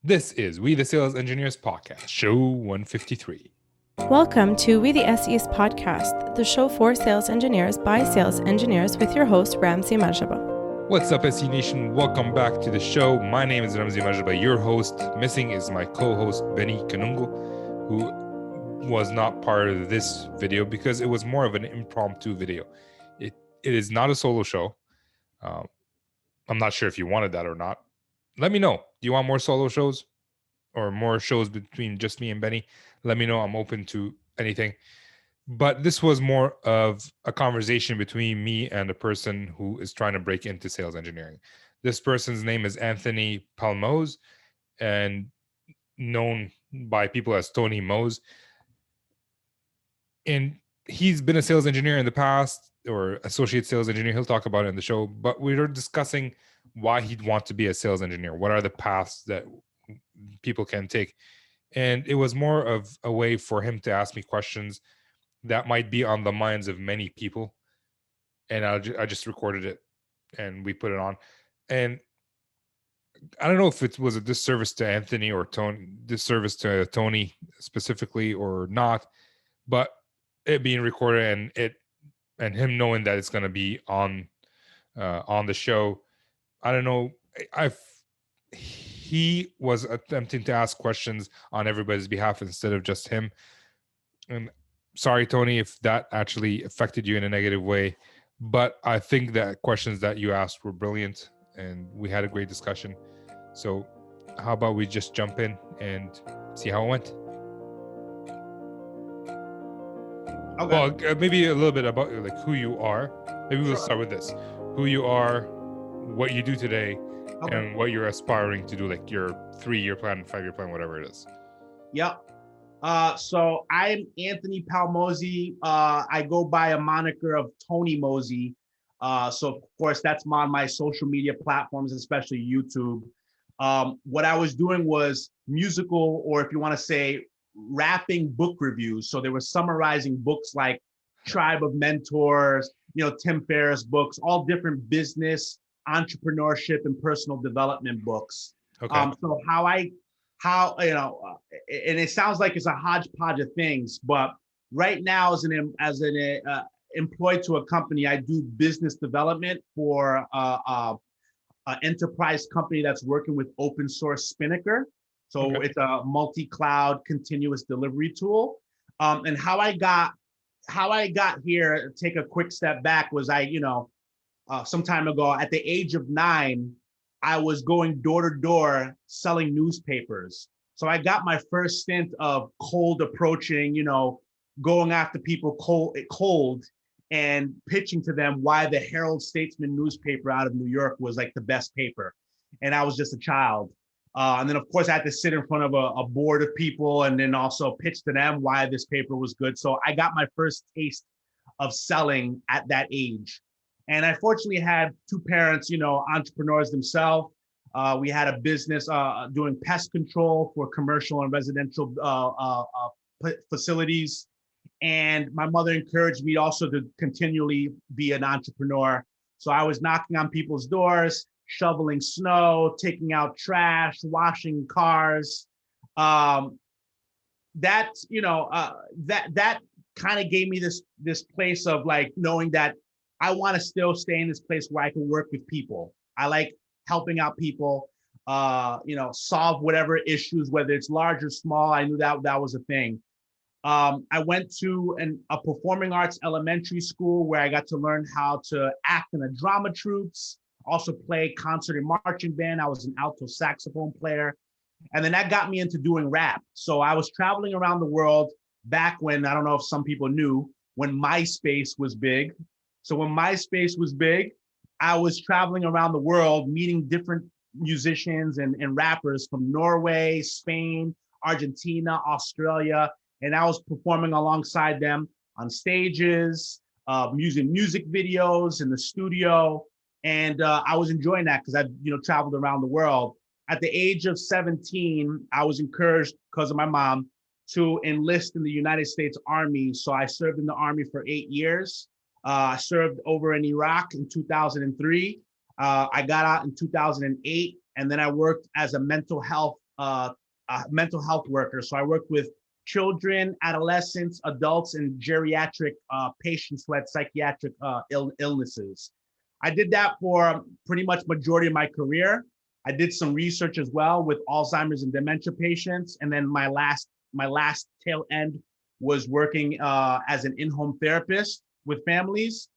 This is We the Sales Engineers Podcast, show 153. Welcome to We the SEs Podcast, the show for sales engineers by sales engineers with your host, Ramzi Majaba. What's up, SE Nation? Welcome back to the show. My name is Ramzi Majaba, your host. Missing is my co-host, Benny Kanungo, who was not part of this video because it was more of an impromptu video. It is not a solo show. I'm not sure if you wanted that or not. Let me know. Do you want more solo shows or more shows between just me and Benny? Let me know. I'm open to anything. But this was more of a conversation between me and a person who is trying to break into sales engineering. This person's name is Anthony Palmoze, and known by people as Tony Moze. And he's been a sales engineer in the past, or associate sales engineer. He'll talk about it in the show. But we were discussing why he'd want to be a sales engineer. What are the paths that people can take? And it was more of a way for him to ask me questions that might be on the minds of many people. And I just recorded it and we put it on. And I don't know if it was a disservice to Anthony or disservice to Tony specifically or not, but it being recorded and him knowing that it's going to be on the show. I don't know. He was attempting to ask questions on everybody's behalf instead of just him. And sorry, Tony, if that actually affected you in a negative way, but I think that questions that you asked were brilliant and we had a great discussion. So how about we just jump in and see how it went? Okay. Well, maybe a little bit about like who you are. Maybe we'll start with this. Who you are, what you do today, and what you're aspiring to do, like your 3-year plan, 5-year plan, whatever it is. Yep. So I'm Anthony Palmoze. I go by a moniker of Tony Moze. So of course that's on my social media platforms, especially YouTube. What I was doing was musical, or if you want to say rapping book reviews. So they were summarizing books like Tribe of Mentors, Tim Ferriss books, all different business, entrepreneurship, and personal development books. Okay. So and it sounds like it's a hodgepodge of things, but right now as an employed to a company, I do business development for an enterprise company that's working with open source Spinnaker. So It's a multi-cloud continuous delivery tool. And how I got here, take a quick step back, was some time ago at the age of 9, I was going door to door selling newspapers. So I got my first stint of cold approaching, going after people cold and pitching to them why the Herald Statesman newspaper out of New York was like the best paper. And I was just a child. And then of course I had to sit in front of a board of people and then also pitch to them why this paper was good. So I got my first taste of selling at that age. And I fortunately had 2 parents, entrepreneurs themselves. We had a business doing pest control for commercial and residential facilities. And my mother encouraged me also to continually be an entrepreneur. So I was knocking on people's doors, shoveling snow, taking out trash, washing cars. That kind of gave me this place of like knowing that I want to still stay in this place where I can work with people. I like helping out people, solve whatever issues, whether it's large or small. I knew that was a thing. I went to a performing arts elementary school where I got to learn how to act in the drama troops, also play concert and marching band. I was an alto saxophone player. And then that got me into doing rap. So I was traveling around the world back when, I don't know if some people knew, when MySpace was big. So when MySpace was big, I was traveling around the world, meeting different musicians and rappers from Norway, Spain, Argentina, Australia. And I was performing alongside them on stages, using music videos in the studio. And I was enjoying that because I, traveled around the world. At the age of 17, I was encouraged because of my mom to enlist in the United States Army. So I served in the Army for 8 years. I served over in Iraq in 2003. I got out in 2008, and then I worked as a mental health a mental health worker. So I worked with children, adolescents, adults, and geriatric patients who had psychiatric illnesses. I did that for pretty much majority of my career. I did some research as well with Alzheimer's and dementia patients, and then my last tail end was working as an in-home therapist with families.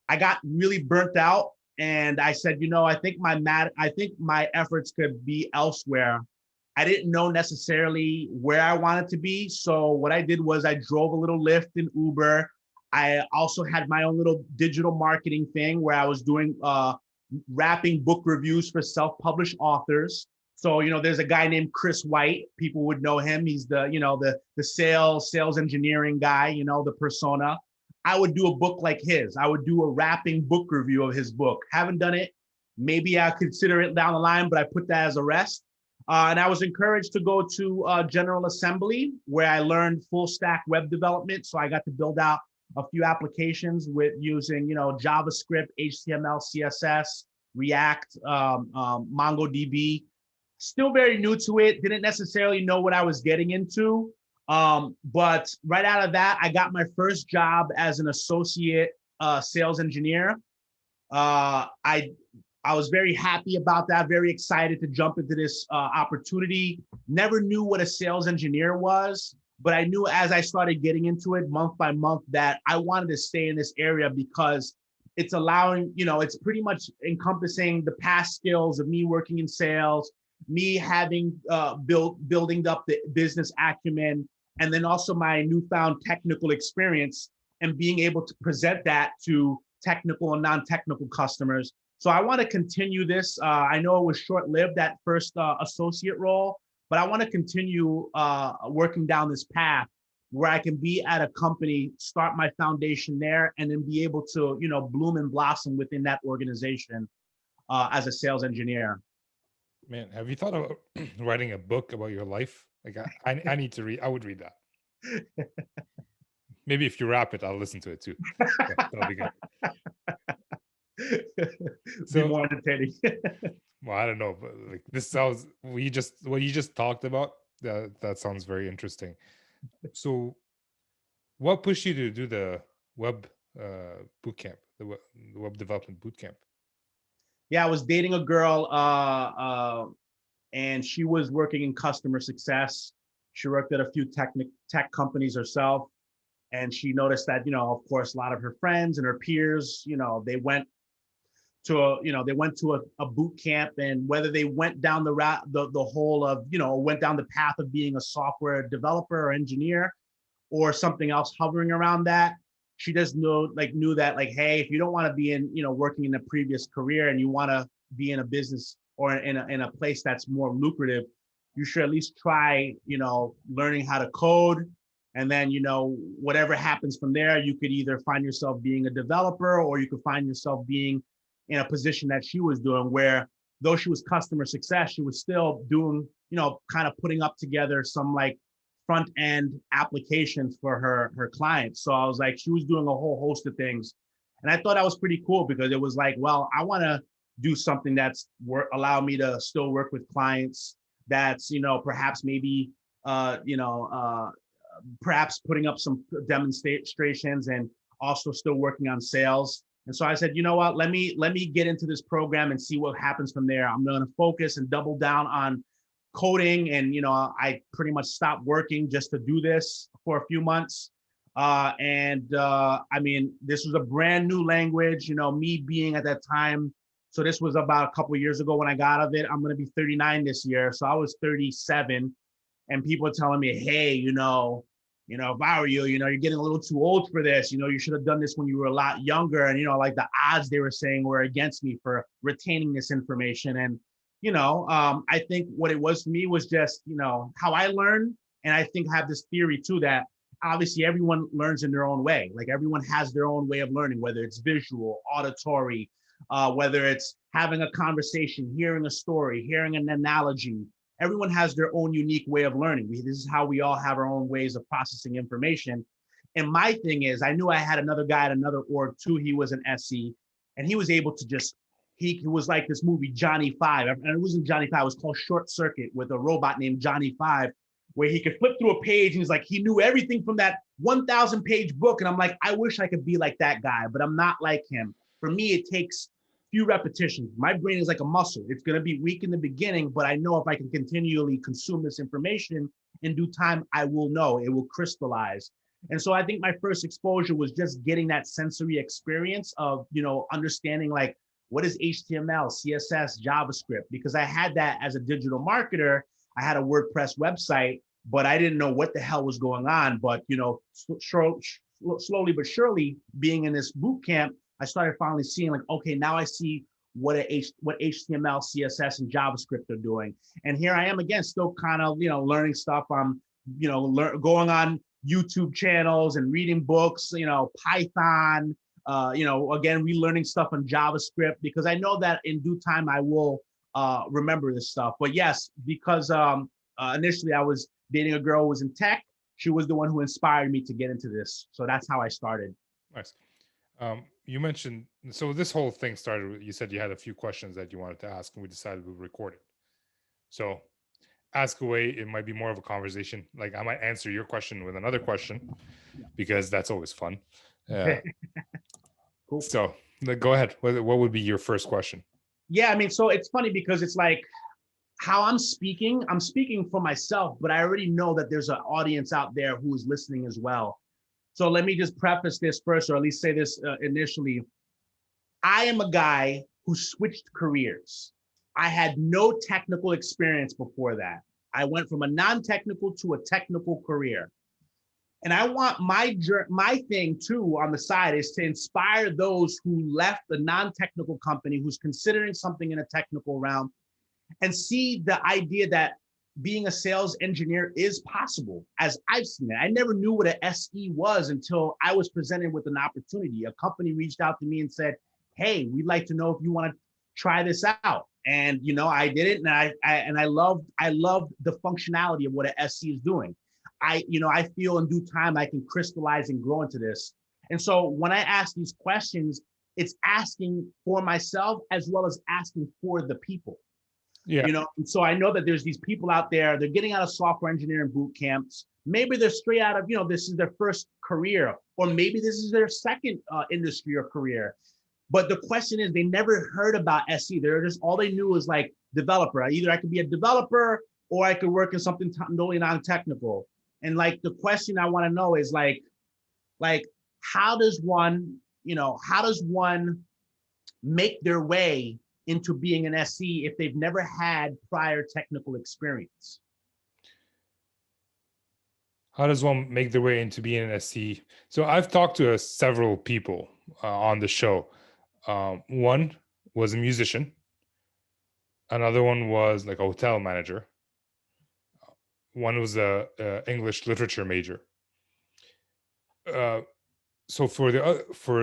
I got really burnt out, and I said, I think my efforts could be elsewhere. I didn't know necessarily where I wanted to be. So what I did was I drove a little Lyft and Uber. I also had my own little digital marketing thing where I was doing wrapping book reviews for self-published authors. So, there's a guy named Chris White. People would know him. He's the sales engineering guy, the persona. I would do a book like his. I would do a wrapping book review of his book. Haven't done it. Maybe I'll consider it down the line, but I put that as a rest. And I was encouraged to go to General Assembly, where I learned full stack web development. So I got to build out a few applications with using, JavaScript, HTML, CSS, React, MongoDB. Still very new to it. Didn't necessarily know what I was getting into. But right out of that, I got my first job as an associate sales engineer. I was very happy about that, very excited to jump into this opportunity. Never knew what a sales engineer was, but I knew as I started getting into it month by month that I wanted to stay in this area because it's allowing, it's pretty much encompassing the past skills of me working in sales, me having building up the business acumen, and then also my newfound technical experience and being able to present that to technical and non-technical customers. So I want to continue this. I know it was short-lived, that first associate role, but I want to continue working down this path where I can be at a company, start my foundation there, and then be able to, bloom and blossom within that organization as a sales engineer. Man, have you thought of writing a book about your life? Like I need to read. I would read that. Maybe if you wrap it, I'll listen to it too. Yeah, that'll be good. So be more entertaining. Well, I don't know, but like this sounds what you just talked about. That sounds very interesting. So, what pushed you to do the web boot camp, the web development boot camp? Yeah, I was dating a girl, and she was working in customer success. She worked at a few tech companies herself, and she noticed that of course, a lot of her friends and her peers, they went to a boot camp, and whether they went down the route, the whole of, went down the path of being a software developer or engineer or something else hovering around that, she just knew that, hey, if you don't want to be in, working in a previous career and you want to be in a business or in a place that's more lucrative, you should at least try, learning how to code. And then, whatever happens from there, you could either find yourself being a developer or you could find yourself being in a position that she was doing, where though she was customer success, she was still doing, kind of putting up together some front end applications for her clients. So I was she was doing a whole host of things. And I thought that was pretty cool because it was well, I want to do something that's allow me to still work with clients. That's, perhaps maybe, perhaps putting up some demonstrations and also still working on sales. And so I said, you know what, let me get into this program and see what happens from there. I'm going to focus and double down on coding. And, I pretty much stopped working just to do this for a few months. I mean, this was a brand new language, me being at that time. So this was about a couple of years ago when I got out of it. I'm going to be 39 this year. So I was 37 and people are telling me, hey, if I were you, you're getting a little too old for this. You should have done this when you were a lot younger. And, the odds they were saying were against me for retaining this information. And, I think what it was for me was just, how I learn. And I think I have this theory too, that obviously everyone learns in their own way. Everyone has their own way of learning, whether it's visual, auditory, whether it's having a conversation, hearing a story, hearing an analogy. Everyone has their own unique way of learning. This is how we all have our own ways of processing information. And my thing is, I knew I had another guy at another org too. He was an SE, and he was able to just he was like this movie Johnny Five, and it wasn't Johnny Five. It was called Short Circuit with a robot named Johnny Five, where he could flip through a page and he's like he knew everything from that 1,000-page book. And I'm like, I wish I could be like that guy, but I'm not like him. For me, it takes few repetitions. My brain is like a muscle. It's going to be weak in the beginning, but I know if I can continually consume this information in due time, I will know it will crystallize. And so I think my first exposure was just getting that sensory experience of, understanding like, what is HTML, CSS, JavaScript? Because I had that as a digital marketer. I had a WordPress website, but I didn't know what the hell was going on. But, slowly but surely being in this boot camp, I started finally seeing like, okay, now I see what HTML, CSS, and JavaScript are doing. And here I am again, still kind of, learning stuff. I'm, going on YouTube channels and reading books, Python, again, relearning stuff on JavaScript, because I know that in due time I will remember this stuff. But yes, because initially I was dating a girl who was in tech. She was the one who inspired me to get into this. So that's how I started. Nice. You mentioned, so this whole thing started, you said you had a few questions that you wanted to ask, and we decided we'd record it. So ask away. It might be more of a conversation. Like I might answer your question with another question, because that's always fun. Cool. So go ahead. What would be your first question? Yeah, I mean, so it's funny because it's like how I'm speaking for myself, but I already know that there's an audience out there who is listening as well. So let me just preface this first, or at least say this initially. I am a guy who switched careers. I had no technical experience before that. I went from a non-technical to a technical career. And I want my thing too on the side is to inspire those who left the non-technical company, who's considering something in a technical realm, and see the idea that being a sales engineer is possible, as I've seen it. I never knew what an SE was until I was presented with an opportunity. A company reached out to me and said, hey, we'd like to know if you want to try this out. And, I did it. And I loved the functionality of what an SE is doing. I feel in due time, I can crystallize and grow into this. And so when I ask these questions, it's asking for myself as well as asking for the people. Yeah. And so I know that there's these people out there, they're getting out of software engineering boot camps. Maybe they're straight out of, this is their first career, or maybe this is their second industry or career. But the question is, they never heard about SE. They're just, all they knew was like developer. Either I could be a developer or I could work in something totally non-technical. And like, the question I want to know is like, how does one make their way into being an SE if they've never had prior technical experience? How does one make their way into being an SE? So I've talked to several people on the show. One was a musician. Another one was like a hotel manager. One was a English literature major. So for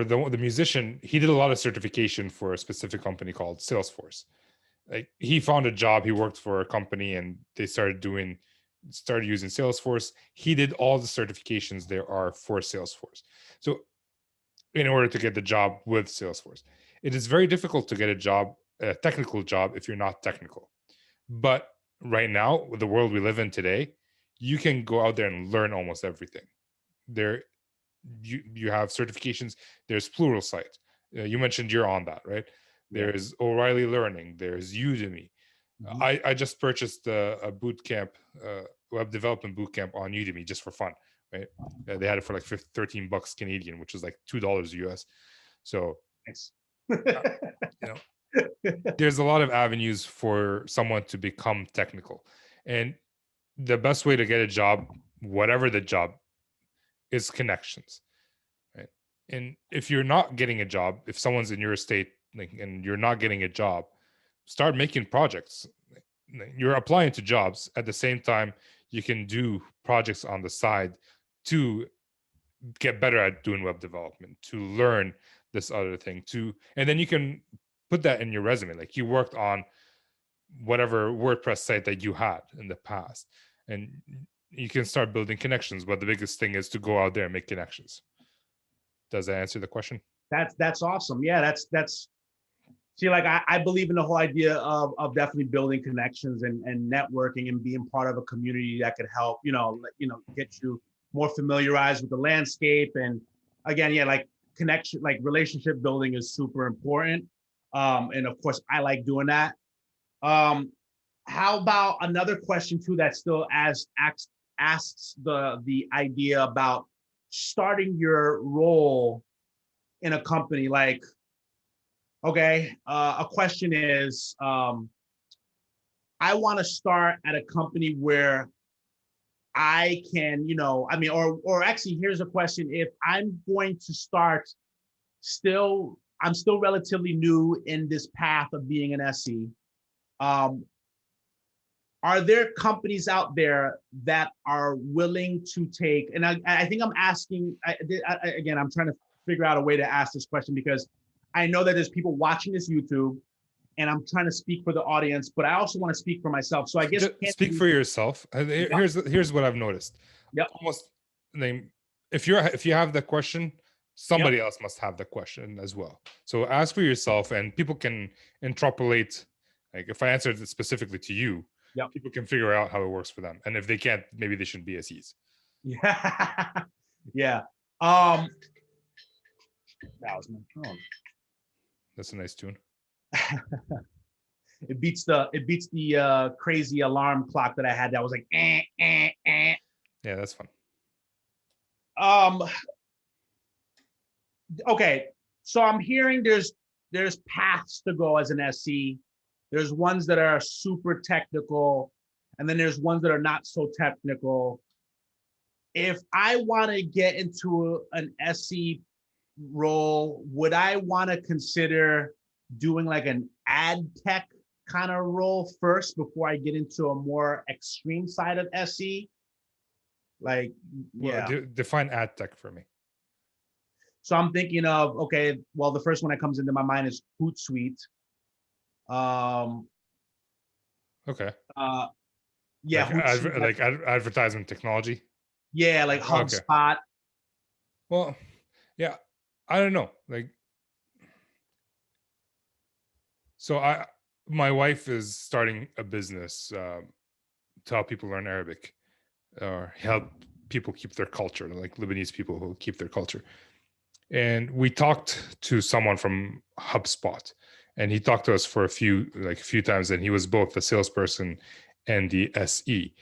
the musician, he did a lot of certification for a specific company called Salesforce. Like he found a job, he worked for a company, and they started using Salesforce. He did all the certifications there are for Salesforce. So in order to get the job with Salesforce, it is very difficult to get a technical job if you're not technical. But right now, with the world we live in today, you can go out there and learn almost everything. You have certifications. There's Pluralsight. You mentioned you're on that, right? There's O'Reilly Learning. There's Udemy. Mm-hmm. I just purchased a boot camp, web development boot camp on Udemy just for fun, right? They had it for like $13 Canadian, which is like $2 US. So nice. There's a lot of avenues for someone to become technical, and the best way to get a job, whatever the job, is connections, right? And if you're not getting a job, if someone's in your state and you're not getting a job, start making projects. You're applying to jobs at the same time. You can do projects on the side to get better at doing web development, to learn this other thing, and then you can put that in your resume. Like you worked on whatever WordPress site that you had in the past, and you can start building connections. But the biggest thing is to go out there and make connections. Does that answer the question? That's awesome. Yeah, that's See, like I believe in the whole idea of definitely building connections and networking and being part of a community that could help, get you more familiarized with the landscape. And again, yeah, like connection, like relationship building is super important. And of course, I like doing that. How about another question too that still asks the idea about starting your role in a company? Like, okay, a question is, I want to start at a company where I can, or actually, here's a question: if I'm going to start, I'm still relatively new in this path of being an SE. Are there companies out there that are willing to take? And I think I'm asking again. I'm trying to figure out a way to ask this question because I know that there's people watching this YouTube, and I'm trying to speak for the audience, but I also want to speak for myself. So I guess speak for yourself. Here's what I've noticed. Yep. Almost if you have the question, somebody else must have the question as well. So ask for yourself, and people can interpolate. Like if I answered it specifically to you, people can figure out how it works for them. And if they can't, maybe they shouldn't be SEs. Yeah. Yeah. That was my phone. That's a nice tune. It beats the crazy alarm clock that I had that was like Yeah, that's fun. Okay, so I'm hearing there's paths to go as an SE. There's ones that are super technical, and then there's ones that are not so technical. If I want to get into an SE role, would I want to consider doing like an ad tech kind of role first before I get into a more extreme side of SE? Like, yeah. Well, define ad tech for me. So I'm thinking of, okay, well, the first one that comes into my mind is Hootsuite. Okay. Yeah. Like advertisement technology. Yeah, like HubSpot. Okay. Well, yeah, I don't know. Like, so my wife is starting a business to help people learn Arabic or help people keep their culture, like Lebanese people who keep their culture. And we talked to someone from HubSpot, and he talked to us for a few times, and he was both the salesperson and the SE.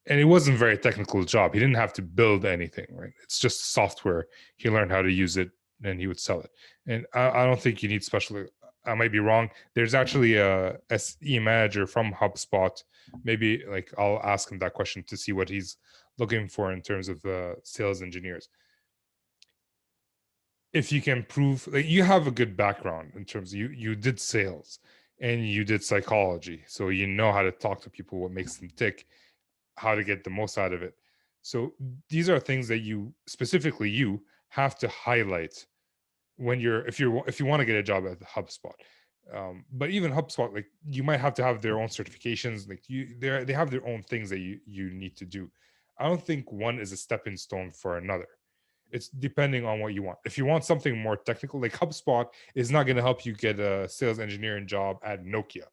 And it wasn't a very technical job. He didn't have to build anything, right? It's just software. He learned how to use it, and he would sell it. And I don't think you need special. I might be wrong. There's actually a SE manager from HubSpot. Maybe like I'll ask him that question to see what he's looking for in terms of sales engineers. If you can prove like you have a good background in terms of you did sales and you did psychology, so you know how to talk to people, what makes them tick, how to get the most out of it. So these are things that you have to highlight when if you want to get a job at HubSpot. But even HubSpot, like you might have to have their own certifications. Like they have their own things that you need to do. I don't think one is a stepping stone for another. It's depending on what you want. If you want something more technical, like HubSpot is not going to help you get a sales engineering job at Nokia,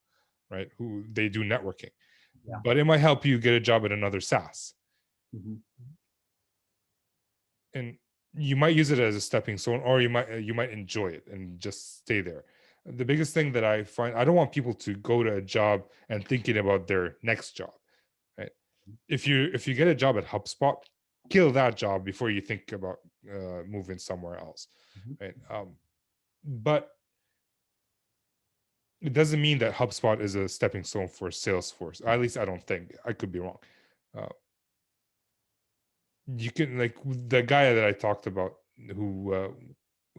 right? Who they do networking. Yeah. But it might help you get a job at another SaaS. Mm-hmm. And you might use it as a stepping stone, or you might enjoy it and just stay there. The biggest thing that I find, I don't want people to go to a job and thinking about their next job, right? If you get a job at HubSpot, kill that job before you think about moving somewhere else, mm-hmm. Right? But it doesn't mean that HubSpot is a stepping stone for Salesforce. At least I don't think. I could be wrong. You can, like the guy that I talked about who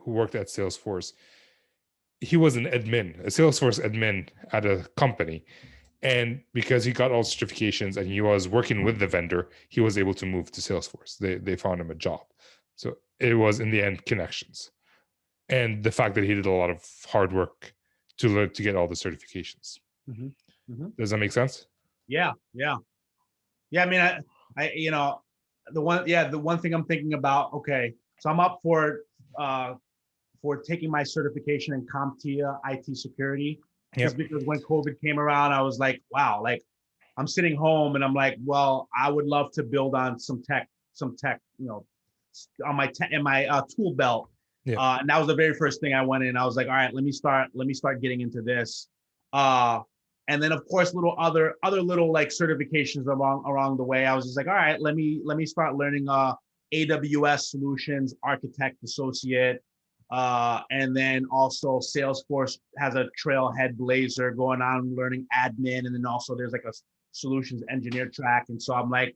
worked at Salesforce, he was an admin, a Salesforce admin at a company. And because he got all certifications and he was working with the vendor, he was able to move to Salesforce. They found him a job. So it was in the end connections. And the fact that he did a lot of hard work to learn to get all the certifications. Mm-hmm. Mm-hmm. Does that make sense? Yeah. I mean, the one thing I'm thinking about, okay, so I'm up for for taking my certification in CompTIA IT security. Yep. Because when COVID came around, I was like, wow, like I'm sitting home and I'm like, well, I would love to build on some tech, on my tool belt. Yeah. And that was the very first thing I went in. I was like, all right, let me start getting into this. And then of course, other little like certifications along the way. I was just like, all right, let me start learning AWS solutions, architect associate. And then also Salesforce has a trailhead blazer going on, learning admin. And then also there's like a solutions engineer track. And so I'm like,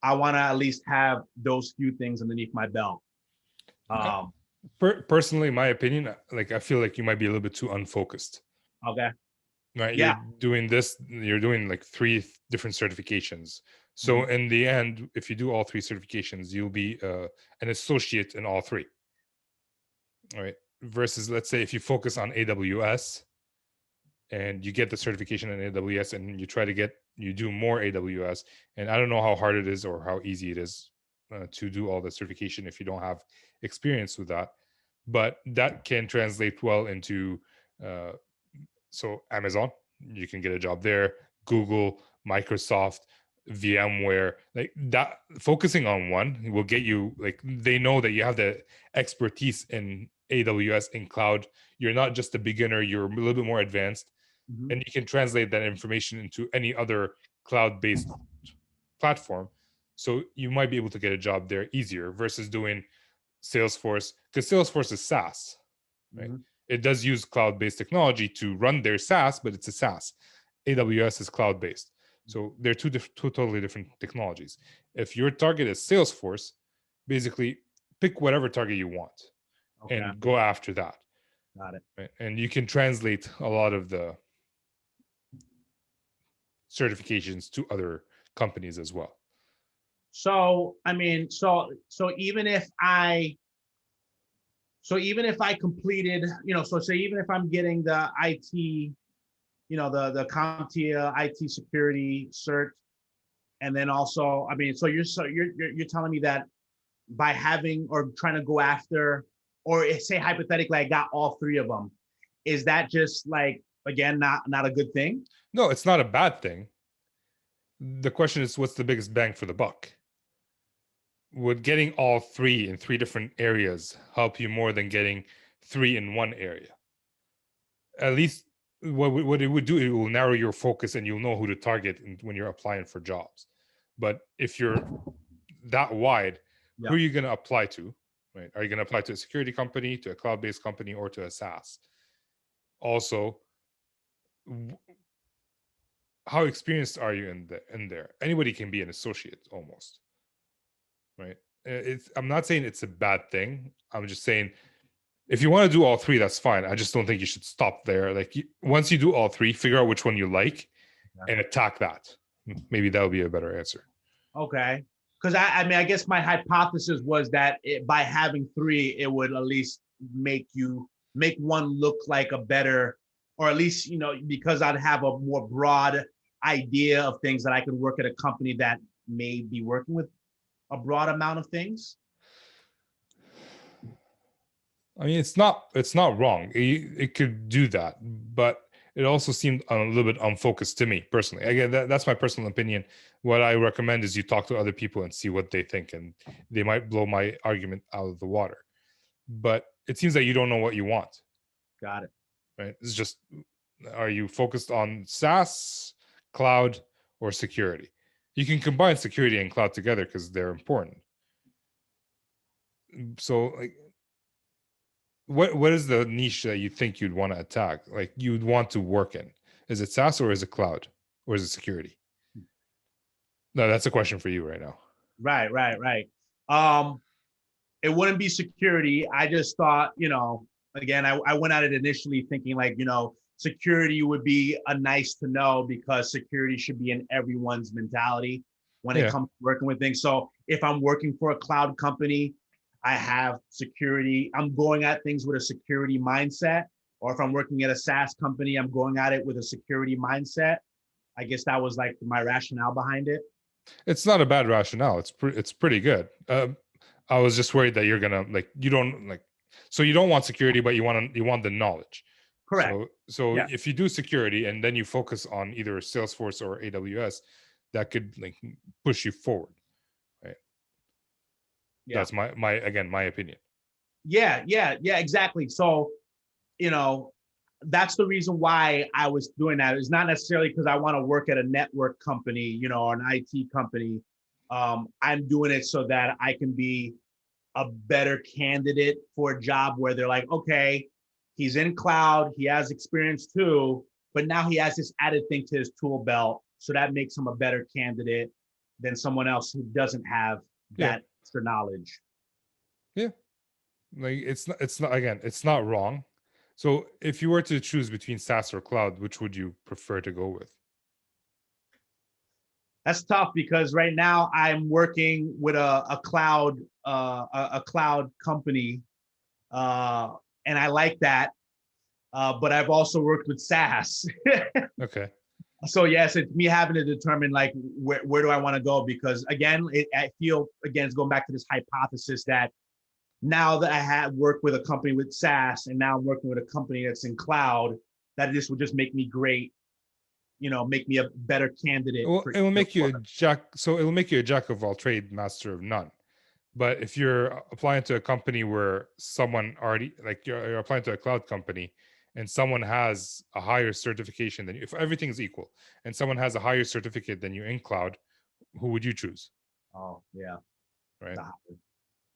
I want to at least have those few things underneath my belt. Personally, my opinion, like I feel like you might be a little bit too unfocused. Okay. Right. Yeah. You're doing like 3 different certifications. So in the end, if you do all 3 certifications, you'll be an associate in all 3. All right. Versus, let's say, if you focus on AWS and you get the certification in AWS and you do more AWS. And I don't know how hard it is or how easy it is to do all the certification if you don't have experience with that. But that can translate well into, so Amazon, you can get a job there, Google, Microsoft, VMware, like that. Focusing on one will get you, like, they know that you have the expertise in AWS in cloud. You're not just a beginner, you're a little bit more advanced, and you can translate that information into any other cloud-based platform. So you might be able to get a job there easier versus doing Salesforce, because Salesforce is SaaS, right? It does use cloud-based technology to run their SaaS, but it's a SaaS. AWS is cloud-based. So they're two totally different technologies. If your target is Salesforce, basically pick whatever target you want and go after that. Got it. Right? And you can translate a lot of the certifications to other companies as well. So, I mean, so even if I completed, so say even if I'm getting the IT, the CompTIA IT security cert, and then also, I mean, so you're telling me that by having or trying to go after, or say hypothetically, I got all 3 of them, is that just like, again, not a good thing? No, it's not a bad thing. The question is, what's the biggest bang for the buck? Would getting all 3 in 3 different areas help you more than getting 3 in one area? At least what it would do, it will narrow your focus and you'll know who to target when you're applying for jobs. But if you're that wide, who are you going to apply to? Right? Are you going to apply to a security company, to a cloud-based company, or to a SaaS? Also, how experienced are you in there? Anybody can be an associate almost, right? I'm not saying it's a bad thing. I'm just saying, if you want to do all 3, that's fine. I just don't think you should stop there. Like, once you do all 3, figure out which one you like and attack that. Maybe that would be a better answer. Okay. Because I mean, I guess my hypothesis was that by having 3, it would at least make one look like a better, or at least, because I'd have a more broad idea of things that I could work at a company that may be working with a broad amount of things. I mean, it's not wrong. It could do that, but it also seemed a little bit unfocused to me personally. Again, that's my personal opinion. What I recommend is you talk to other people and see what they think, and they might blow my argument out of the water. But it seems that you don't know what you want. Got it. Right? It's just, are you focused on SaaS, cloud, or security? You can combine security and cloud together because they're important. So, like, what is the niche that you think you'd want to attack? Like, you'd want to work in? Is it SaaS or is it cloud or is it security? No, that's a question for you right now. Right. It wouldn't be security. I just thought, again, I went at it initially thinking like, security would be a nice to know, because security should be in everyone's mentality when it comes to working with things. So if I'm working for a cloud company, I have security. I'm going at things with a security mindset. Or if I'm working at a SaaS company, I'm going at it with a security mindset. I guess that was like my rationale behind it. It's not a bad rationale. It's pretty good. I was just worried that you're gonna, like, you don't, like, So you don't want security, but you want the knowledge. Correct. So Yeah. if you do security and then you focus on either Salesforce or AWS, that could like push you forward, right? Yeah. That's my opinion. Yeah, exactly. So, that's the reason why I was doing that. It's not necessarily because I want to work at a network company, or an IT company. I'm doing it so that I can be a better candidate for a job where they're like, okay, he's in cloud, he has experience too, but now he has this added thing to his tool belt. So that makes him a better candidate than someone else who doesn't have that extra knowledge. Yeah. Like it's not again, it's not wrong. So if you were to choose between SaaS or cloud, which would you prefer to go with? That's tough because right now I'm working with a cloud company, and I like that. But I've also worked with SaaS. Okay. So yes, it's me having to determine like where do I want to go, because again, I feel again it's going back to this hypothesis that now that I have worked with a company with SaaS and now I'm working with a company that's in cloud, that this will just make me great, make me a better candidate. Well, it will make you a jack. So it will make you a jack of all trade, master of none. But if you're applying to a company where someone already, like you're applying to a cloud company and someone has a higher certification than you, if everything's equal and someone has a higher certificate than you in cloud, who would you choose? Oh, yeah. Right.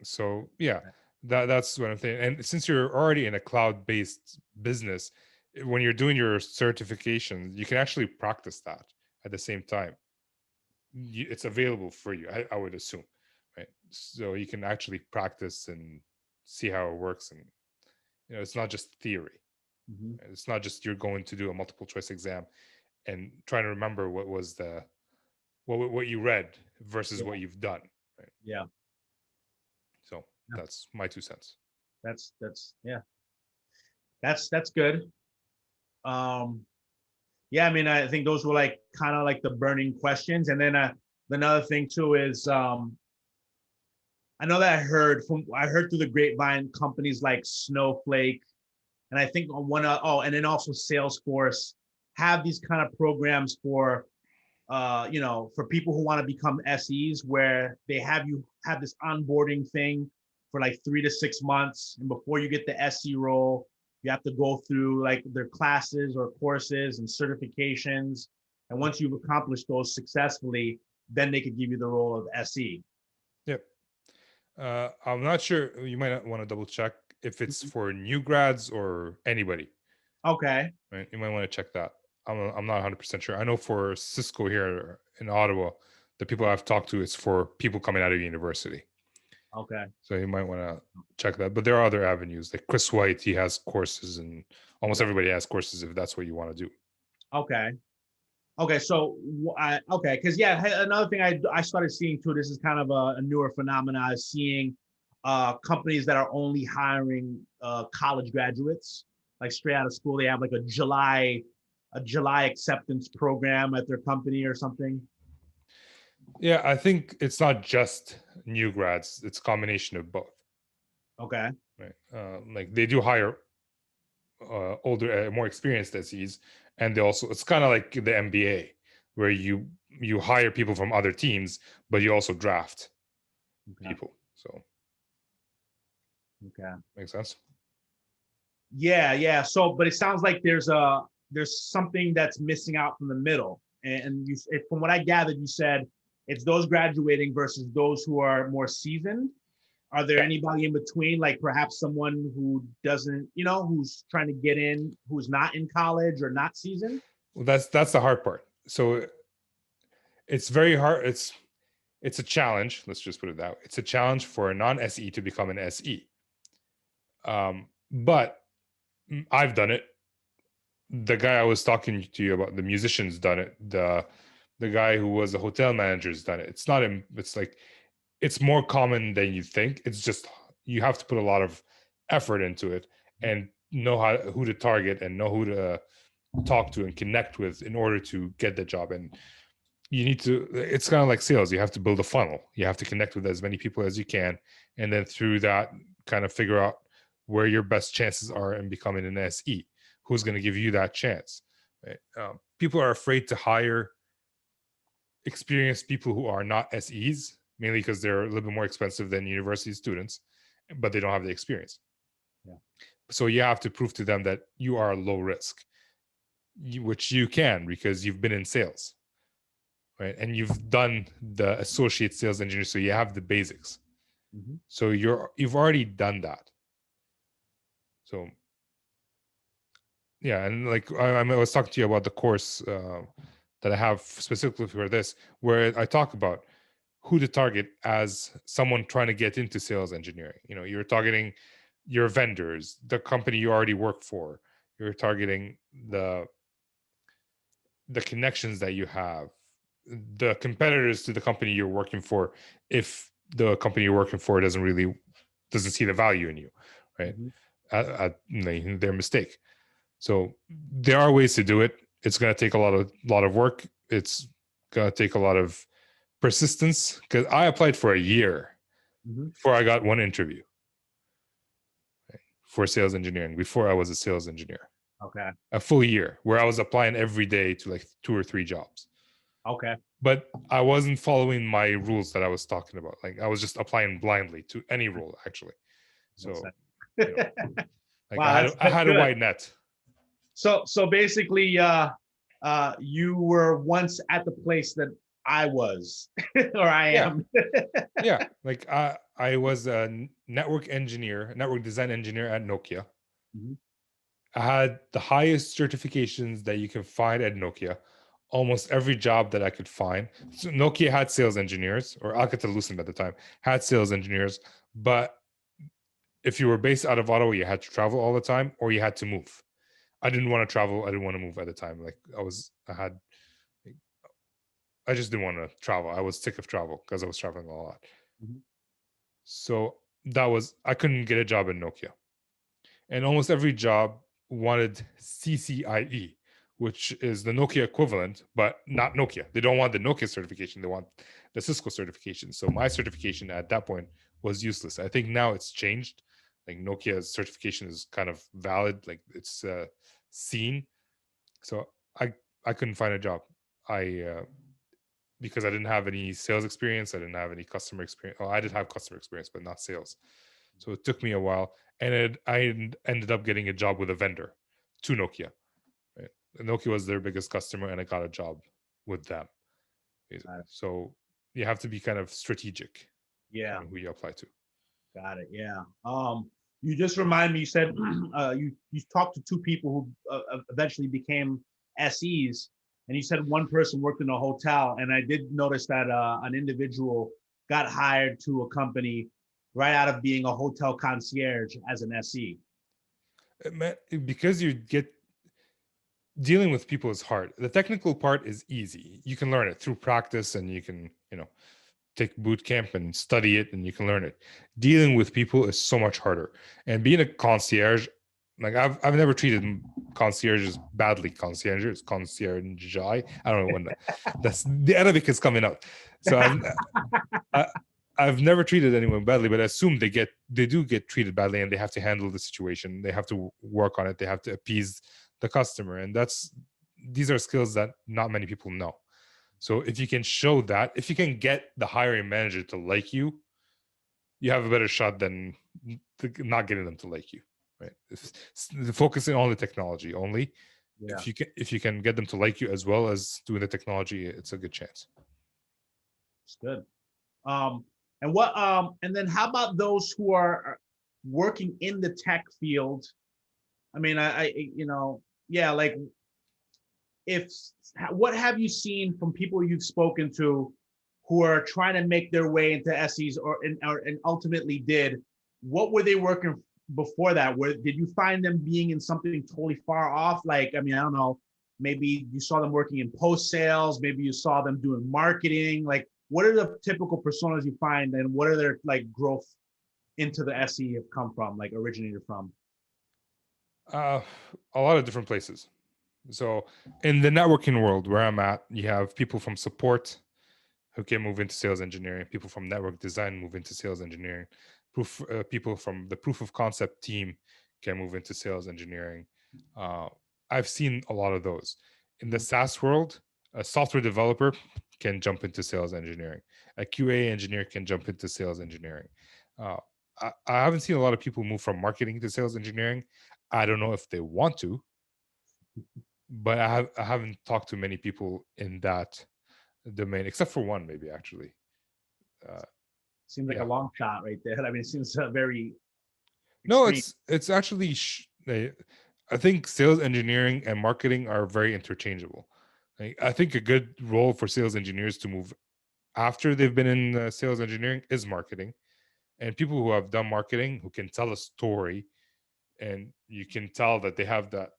So yeah, that's what I'm saying. And since you're already in a cloud-based business, when you're doing your certifications, you can actually practice that at the same time. It's available for you, I would assume, right? So you can actually practice and see how it works, and it's not just theory. Mm-hmm. It's not just you're going to do a multiple choice exam and trying to remember what was what you read versus what you've done, right? Yeah. So that's my 2 cents. That's good. Yeah, I mean, I think those were like kind of like the burning questions. And then another thing too is I know that I heard through the grapevine companies like Snowflake, and I think on and then also Salesforce have these kind of programs for for people who want to become SEs, where they have this onboarding thing for like 3 to 6 months, and before you get the SE role, you have to go through like their classes or courses and certifications, and once you've accomplished those successfully, then they could give you the role of SE. Yep. I'm not sure. You might want to double check if it's for new grads or anybody. Okay. Right. You might want to check that. I'm not 100% sure. I know for Cisco here in Ottawa, the people I've talked to, it's for people coming out of university. Okay. So you might want to check that. But there are other avenues. Like Chris White, he has courses, and almost everybody has courses if that's what you want to do. Okay. Okay. So because another thing I started seeing too, this is kind of a newer phenomenon, is seeing companies that are only hiring college graduates, like straight out of school. They have like a July acceptance program at their company or something. Yeah, I think it's not just new grads; it's a combination of both. Okay. Right. Like they do hire older, more experienced SEs, and they also, it's kind of like the MBA, where you hire people from other teams, but you also draft people. So. Okay. Makes sense. Yeah. So, but it sounds like there's something that's missing out from the middle, and from what I gathered, you said it's those graduating versus those who are more seasoned. Are there anybody in between, like perhaps someone who doesn't, who's trying to get in, who's not in college or not seasoned? Well, that's the hard part. So it's very hard. It's a challenge. Let's just put it that way. It's a challenge for a non-SE to become an SE. But I've done it. The guy I was talking to you about, the musician's done it. The guy who was a hotel manager's done it. It's like, it's more common than you think. It's just, you have to put a lot of effort into it and know who to target and know who to talk to and connect with in order to get the job. And you need to, it's kind of like sales. You have to build a funnel. You have to connect with as many people as you can. And then through that, kind of figure out where your best chances are in becoming an SE. Who's going to give you that chance? Right? People are afraid to hire experienced people who are not SEs, mainly because they're a little bit more expensive than university students, but they don't have the experience. Yeah. So you have to prove to them that you are low risk, which you can because you've been in sales, right? And you've done the associate sales engineer, so you have the basics. Mm-hmm. So you've already done that. So yeah, and like I was talking to you about the course that I have specifically for this, where I talk about who to target as someone trying to get into sales engineering. You're targeting your vendors, the company you already work for. You're targeting the connections that you have, the competitors to the company you're working for, if the company you're working for doesn't see the value in you, right? Mm-hmm. At their mistake. So there are ways to do it. It's going to take a lot of work. It's going to take a lot of persistence, because I applied for a year before I got one interview for sales engineering, before I was a sales engineer. Okay. A full year where I was applying every day to like 2 or 3 jobs. Okay. But I wasn't following my rules that I was talking about. Like I was just applying blindly to any role, actually. So like wow, I had a wide net. So basically, you were once at the place that I was, or I am. Yeah, like I was a network design engineer at Nokia. Mm-hmm. I had the highest certifications that you can find at Nokia. Almost every job that I could find. So Nokia had sales engineers, or Alcatel-Lucent at the time had sales engineers, but if you were based out of Ottawa, you had to travel all the time, or you had to move. I didn't want to travel. I didn't want to move at the time. Like I just didn't want to travel. I was sick of travel because I was traveling a lot. Mm-hmm. So I couldn't get a job in Nokia. And almost every job wanted CCIE, which is the Nokia equivalent, but not Nokia. They don't want the Nokia certification. They want the Cisco certification. So my certification at that point was useless. I think now it's changed. Like Nokia's certification is kind of valid. Like it's seen. So I couldn't find a job. Because I didn't have any sales experience. I didn't have any customer experience. Oh, I did have customer experience, but not sales. So it took me a while. And I ended up getting a job with a vendor to Nokia. Right? Nokia was their biggest customer, and I got a job with them. So you have to be kind of strategic. Yeah. Who you apply to. Got it. Yeah. You just remind me. You said you talked to 2 people who eventually became SEs, and you said one person worked in a hotel. And I did notice that an individual got hired to a company right out of being a hotel concierge as an SE. Because you get dealing with people is hard. The technical part is easy. You can learn it through practice, and you can take boot camp and study it, and you can learn it. Dealing with people is so much harder. And being a concierge, like I've never treated concierges badly. Concierge. I don't know when that's the Arabic is coming out. So I've never treated anyone badly, but I assume they do get treated badly, and they have to handle the situation. They have to work on it. They have to appease the customer, and these are skills that not many people know. So if you can show that, if you can get the hiring manager to like you, you have a better shot than not getting them to like you, right? Focusing on the technology only. Yeah. If you can get them to like you as well as doing the technology, it's a good chance. It's good. And then how about those who are working in the tech field? I mean, like what have you seen from people you've spoken to who are trying to make their way into SEs and ultimately did? What were they working before that? Did you find them being in something totally far off? Like, I mean, I don't know, maybe you saw them working in post sales, maybe you saw them doing marketing. Like, what are the typical personas you find, and what are their like growth into the SE have come from, like originated from? A lot of different places. So in the networking world where I'm at, you have people from support who can move into sales engineering, people from network design move into sales engineering, people from the proof of concept team can move into sales engineering. I've seen a lot of those. In the SaaS world, a software developer can jump into sales engineering. A QA engineer can jump into sales engineering. I haven't seen a lot of people move from marketing to sales engineering. I don't know if they want to, but I haven't talked to many people in that domain, except for one, maybe actually. Seems like Yeah. a long shot right there. I mean, it seems very No, extreme. it's actually I think sales engineering and marketing are very interchangeable. I think a good role for sales engineers to move after they've been in sales engineering is marketing, and people who have done marketing who can tell a story, and you can tell that they have that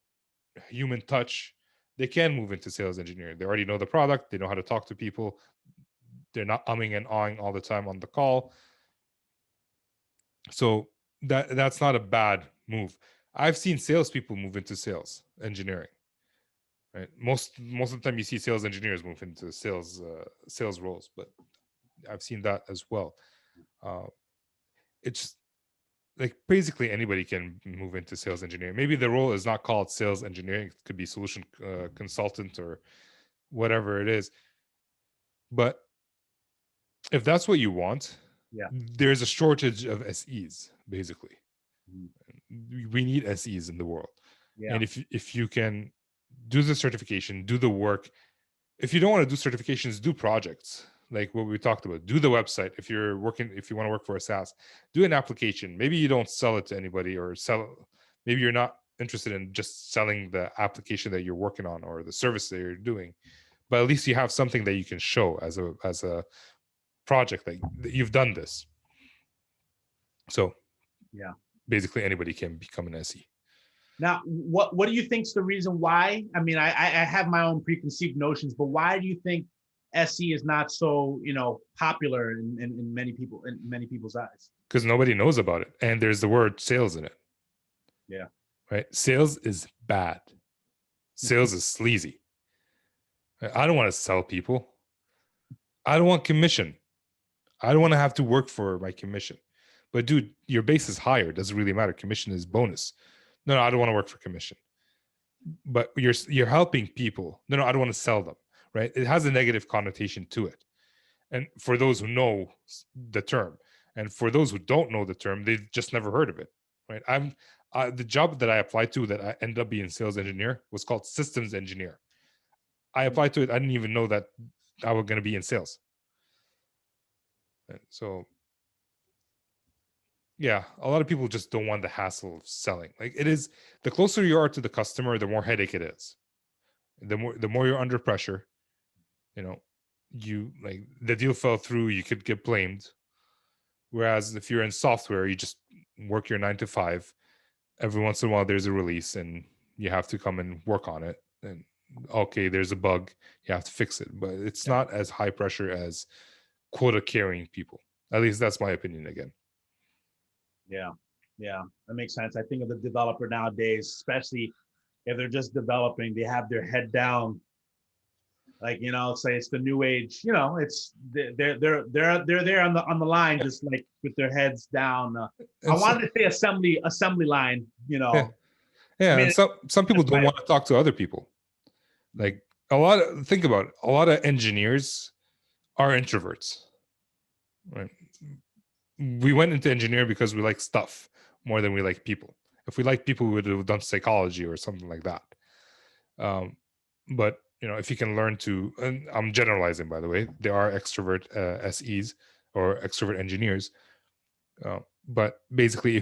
human touch, they can move into sales engineering. They already know the product, they know how to talk to people, they're not umming and ahhing all the time on the call. So that's not a bad move. I've seen salespeople move into sales engineering. Right, most of the time you see sales engineers move into sales roles, but I've seen that as well. It's like basically anybody can move into sales engineering. Maybe the role is not called sales engineering; it could be solution consultant or whatever it is. But if that's what you want, Yeah. there's a shortage of SEs. Basically, Mhm. we need SEs in the world. Yeah. And if you can do the certification, do the work. If you don't want to do certifications, do projects like what we talked about. Do the website. If you want to work for a SaaS, do an application. Maybe you don't sell it to anybody, or maybe you're not interested in just selling the application that you're working on or the service that you're doing, but at least you have something that you can show as a project that you've done this. So Yeah. basically anybody can become an SE. Now, what do you think's the reason why? I mean, I have my own preconceived notions, but why do you think SE is not so popular in many people's eyes? Because nobody knows about it, and there's the word sales in it. Yeah. Right? Sales is bad. Sales is sleazy. I don't want to sell people. I don't want commission. I don't want to have to work for my commission. But dude, your base is higher. It doesn't really matter. Commission is bonus. No, I don't want to work for commission. But you're helping people. No, I don't want to sell them. Right? It has a negative connotation to it. And for those who know the term, and for those who don't know the term, they've just never heard of it. Right? The job that I applied to that I ended up being sales engineer was called systems engineer. I applied to it. I didn't even know that I was going to be in sales. So, yeah, a lot of people just don't want the hassle of selling. Like it is, the closer you are to the customer, the more headache it is. The more you're under pressure, you like the deal fell through, you could get blamed. Whereas if you're in software, you just work your 9 to 5. Every once in a while, there's a release, and you have to come and work on it. And okay, there's a bug, you have to fix it. But it's not as high pressure as quota carrying people. At least that's my opinion again. Yeah, that makes sense. I think of the developer nowadays, especially if they're just developing, they have their head down. Like say it's the new age. It's they're there on the line, just like with their heads down. I wanted to say assembly line. Yeah, I mean, and some people don't want to talk to other people. Like think about it, a lot of engineers are introverts. Right? We went into engineering because we like stuff more than we like people. If we like people, we would have done psychology or something like that. But if you can learn to, and I'm generalizing, by the way, there are extrovert SEs or extrovert engineers. But basically,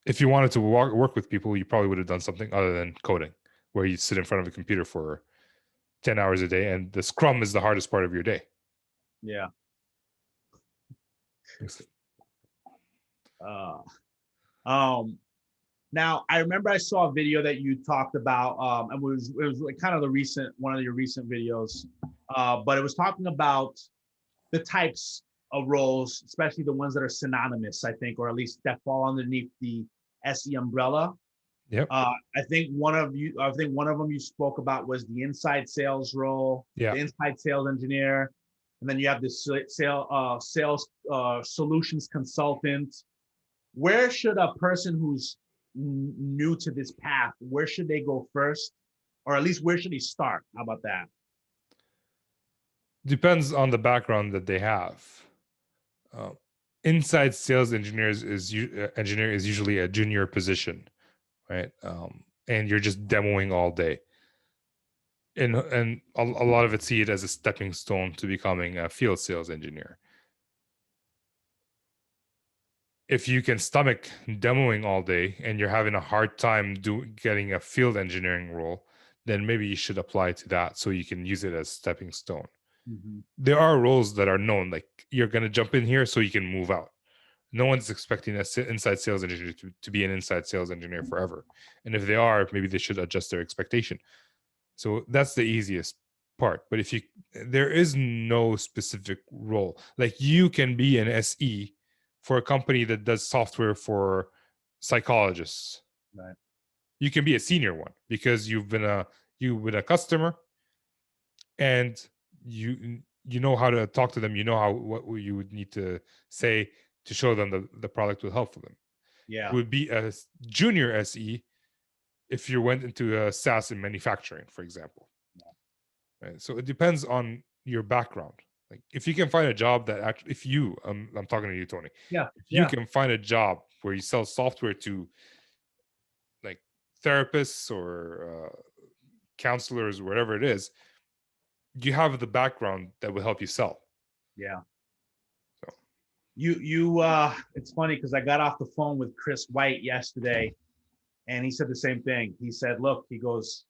if you wanted to work with people, you probably would have done something other than coding, where you sit in front of a computer for 10 hours a day, and the scrum is the hardest part of your day. Yeah. Now I remember I saw a video that you talked about, and it was like kind of one of your recent videos, but it was talking about the types of roles, especially the ones that are synonymous, I think, or at least that fall underneath the SE umbrella. Yep. I think one of them you spoke about was the inside sales role, the inside sales engineer, and then you have the sales solutions consultant. where should a person who's new to this path, where should they go first? Or at least where should they start? How about that? Depends on the background that they have. Uh, inside sales engineer is usually a junior position, right? And you're just demoing all day. And a lot of it see it as a stepping stone to becoming a field sales engineer. If you can stomach demoing all day and you're having a hard time getting a field engineering role, then maybe you should apply to that so you can use it as stepping stone. Mm-hmm. There are roles that are known, like you're going to jump in here so you can move out. No one's expecting an inside sales engineer to be an inside sales engineer forever. And if they are, maybe they should adjust their expectation. So that's the easiest part. But there is no specific role. Like you can be an SE for a company that does software for psychologists. Right. You can be a senior one because you've been a customer, and you know how to talk to them. You know what you would need to say to show them the product will help for them. Yeah. You would be a junior SE if you went into a SaaS in manufacturing, for example. Yeah. Right. So it depends on your background. Like if you can find a job that actually, if you, I'm talking to you, Tony. Yeah. If you can find a job where you sell software to like therapists or counselors, whatever it is, you have the background that will help you sell. Yeah. So it's funny because I got off the phone with Chris White yesterday, and he said the same thing. He said, look, he goes,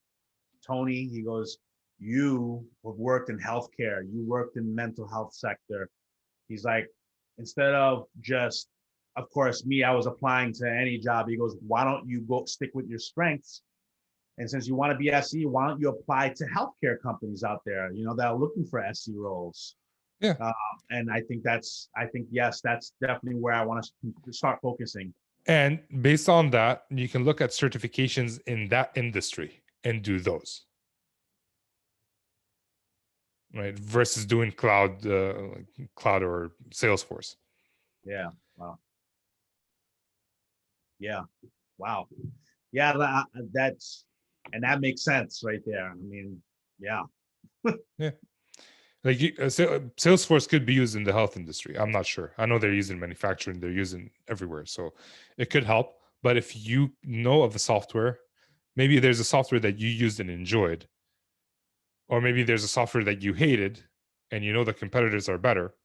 Tony, he goes, you have worked in healthcare, you worked in mental health sector. He's like, instead of just, of course, I was applying to any job. He goes, why don't you go stick with your strengths? And since you want to be SE, why don't you apply to healthcare companies out there, that are looking for SE roles? Yeah. And I think yes, that's definitely where I want to start focusing. And based on that, you can look at certifications in that industry and do those. Right, versus doing cloud or Salesforce. Yeah. Wow. Yeah. Wow. Yeah. That makes sense right there. I mean, yeah. Yeah. Like Salesforce could be used in the health industry. I'm not sure. I know they're using manufacturing. They're using everywhere, so it could help. But if you know of the software, maybe there's a software that you used and enjoyed, or maybe there's a software that you hated and you know the competitors are better.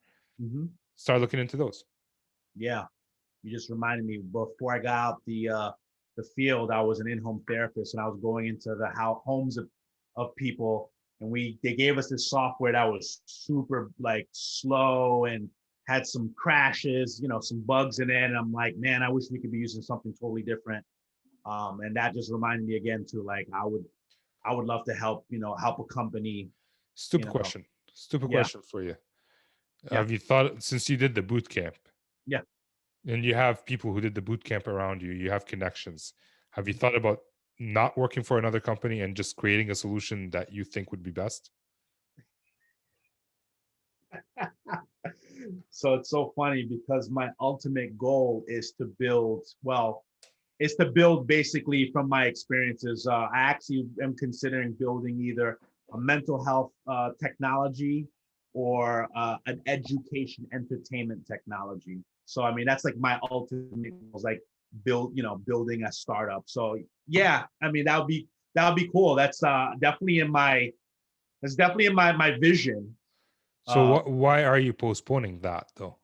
Mm-hmm. Start looking into those. Yeah. You just reminded me, before I got out the field, I was an in-home therapist, and I was going into the homes of people, and they gave us this software that was super like slow and had some crashes, some bugs in it. And I'm like, man, I wish we could be using something totally different. And that just reminded me again to like, I would love to help a company. Stupid question for you. Yeah. Have you thought, since you did the boot camp? Yeah. And you have people who did the boot camp around you, you have connections. Have you thought about not working for another company and just creating a solution that you think would be best? So it's so funny because my ultimate goal is to build basically from my experiences. I actually am considering building either a mental health technology or an education entertainment technology. So, I mean, that's like my ultimate goal, is like building a startup. So yeah, I mean, that would be cool. That's definitely in my vision. So why are you postponing that though?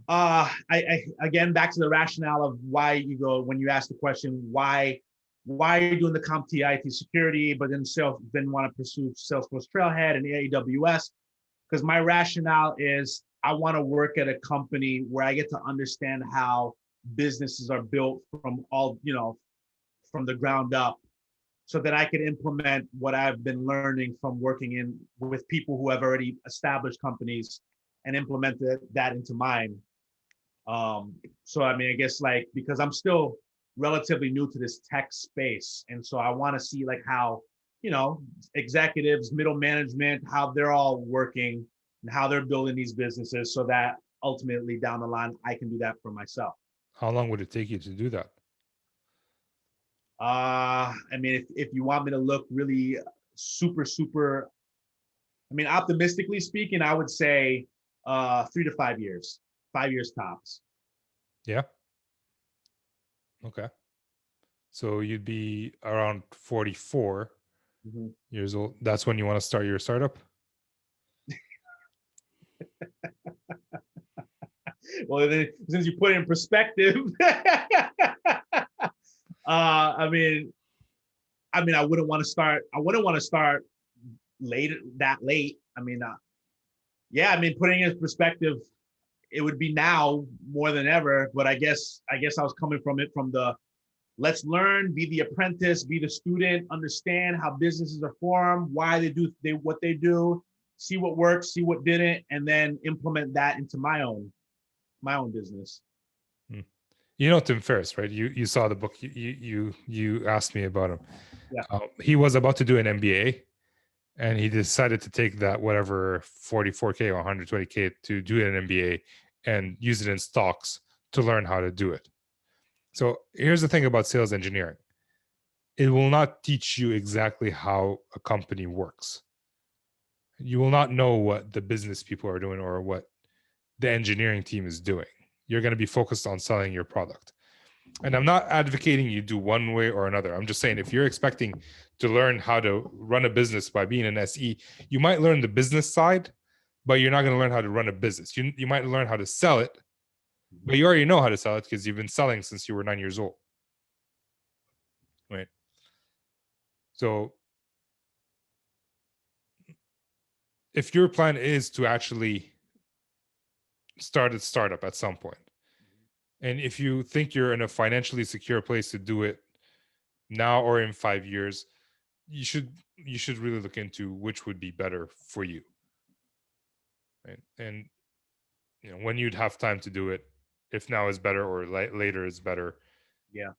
I again, back to the rationale of why when you ask the question, why are you doing the CompTIA IT security, but then want to pursue Salesforce Trailhead and AWS? Because my rationale is I want to work at a company where I get to understand how businesses are built from from the ground up, so that I can implement what I've been learning from working with people who have already established companies and implemented that into mine. So, I mean, I guess like, because I'm still relatively new to this tech space. And so I want to see like how, executives, middle management, how they're all working and how they're building these businesses, so that ultimately down the line, I can do that for myself. How long would it take you to do that? I mean, if you want me to look really super, I mean, optimistically speaking, I would say 3 to 5 years, 5 years tops. Yeah. Okay. So you'd be around 44 years old. That's when you want to start your startup? Well, then, since you put it in perspective, I mean, I wouldn't want to start. I wouldn't want to start that late. I mean, yeah. I mean, putting it in perspective, it would be now more than ever. But I guess I was coming from it from the let's learn, be the apprentice, be the student, understand how businesses are formed, why they do what they do, see what works, see what didn't, and then implement that into my own business. You know Tim Ferriss, right? You saw the book. You asked me about him. Yeah. He was about to do an MBA, and he decided to take that whatever 44K or 120K to do an MBA and use it in stocks to learn how to do it. So here's the thing about sales engineering. It will not teach you exactly how a company works. You will not know what the business people are doing or what the engineering team is doing. You're going to be focused on selling your product. And I'm not advocating you do one way or another. I'm just saying if you're expecting to learn how to run a business by being an SE, you might learn the business side, but you're not going to learn how to run a business. You might learn how to sell it, but you already know how to sell it because you've been selling since you were 9 years old. Right? So if your plan is to actually start a startup at some point, and if you think you're in a financially secure place to do it now or in 5 years, you should really look into which would be better for you. Right? And when you'd have time to do it, if now is better or later is better. Yeah.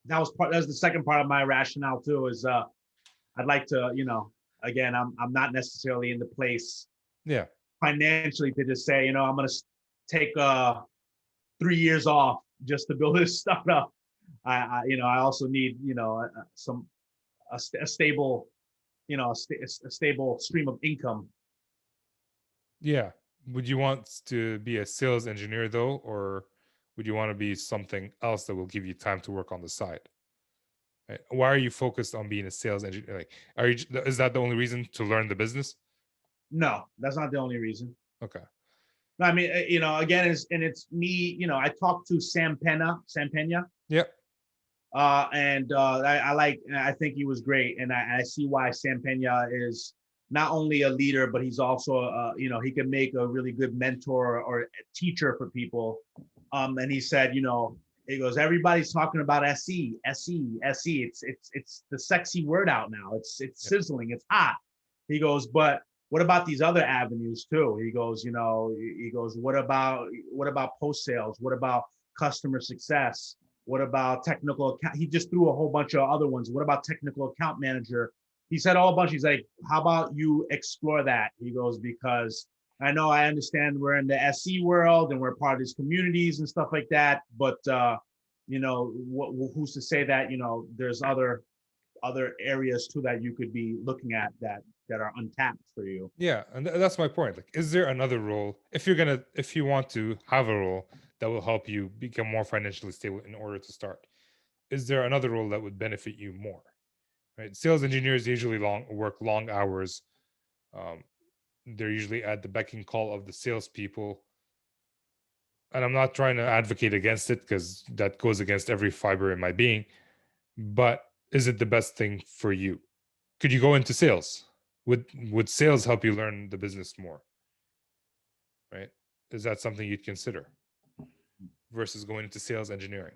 That was the second part of my rationale too, is I'd like to, again, I'm not necessarily in the place financially to just say, I'm going to take 3 years off just to build this stuff up. I also need, a stable, a stable stream of income. Yeah. Would you want to be a sales engineer though, or would you want to be something else that will give you time to work on the side? Right? Why are you focused on being a sales engineer? Like, is that the only reason to learn the business? No, that's not the only reason. Okay. No, I mean, again, it's me. I talked to Sam Pena. Yeah. And I think he was great, and I see why Sam Pena is not only a leader, but he's also, he can make a really good mentor or a teacher for people. And he said, he goes, everybody's talking about SE. It's the sexy word out now. It's sizzling. It's hot. He goes, but what about these other avenues too? He goes, what about post sales? What about customer success? What about technical account? He just threw a whole bunch of other ones. What about technical account manager? He said a whole bunch. He's like, how about you explore that? He goes, because I understand we're in the SE world and we're part of these communities and stuff like that. But, who's to say that, there's other areas too that you could be looking at that are untapped for you. Yeah. And that's my point. Like, is there another role if you want to have a role that will help you become more financially stable in order to start? Is there another role that would benefit you more? Right? Sales engineers usually work long hours. They're usually at the beck and call of the salespeople. And I'm not trying to advocate against it because that goes against every fiber in my being. But is it the best thing for you? Could you go into sales? Would sales help you learn the business more? Right? Is that something you'd consider versus going into sales engineering?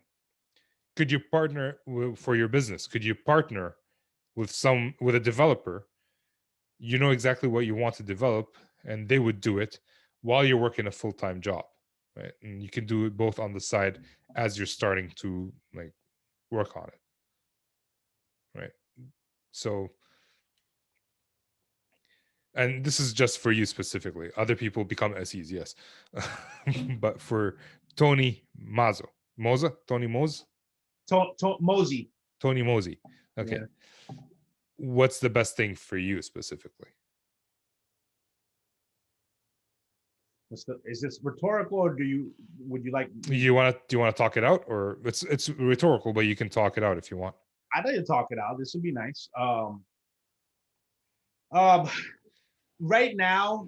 Could you partner for your business? Could you partner with a developer? You know exactly what you want to develop, and they would do it while you're working a full-time job, right? And you can do it both on the side as you're starting to work on it, right? So And this is just for you specifically. Other people become SEs, yes. But for Tony Tony Moze? Mosey. Tony Moze. Okay. Yeah. What's the best thing for you specifically? Is this rhetorical, or would you like? Do you want to talk it out, or it's rhetorical, but you can talk it out if you want. I'd like to talk it out. This would be nice. Right now,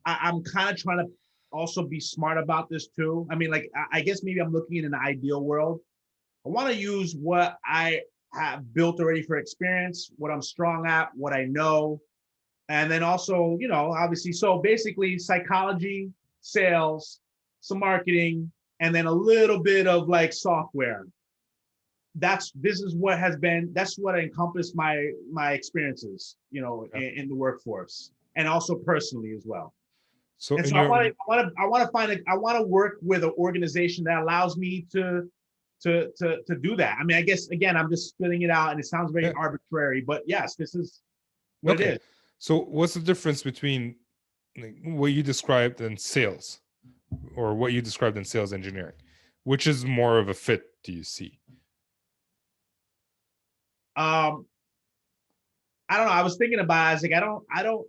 I'm kind of trying to also be smart about this too. I mean, like, I guess maybe I'm looking in an ideal world. I want to use what I have built already for experience, what I'm strong at, what I know. And then also, obviously, so basically psychology, sales, some marketing, and then a little bit of like software. That's what encompassed my experiences, in the workforce, and also personally as well. So, And so I want to work with an organization that allows me to do that. I mean, I guess again, I'm just spitting it out, and it sounds very arbitrary, but yes, this is what it is. So, what's the difference between what you described in sales, or what you described in sales engineering? Which is more of a fit? Do you see? I don't know. I was thinking about it. I was like,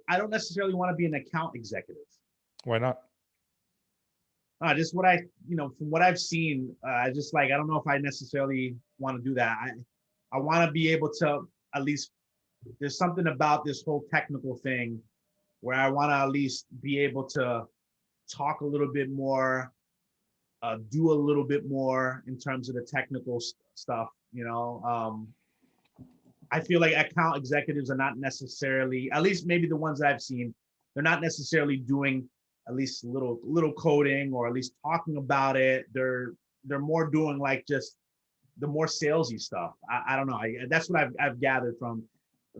I don't necessarily want to be an account executive. Why not? Just what from what I've seen, I just like, I don't know if I necessarily want to do that. I want to be able to at least, there's something about this whole technical thing where I want to at least be able to talk a little bit more, do a little bit more in terms of the technical stuff, I feel like account executives are not necessarily, at least maybe the ones that I've seen, they're not necessarily doing at least little coding, or at least talking about it. They're more doing like just the more salesy stuff. I don't know. That's what I've gathered from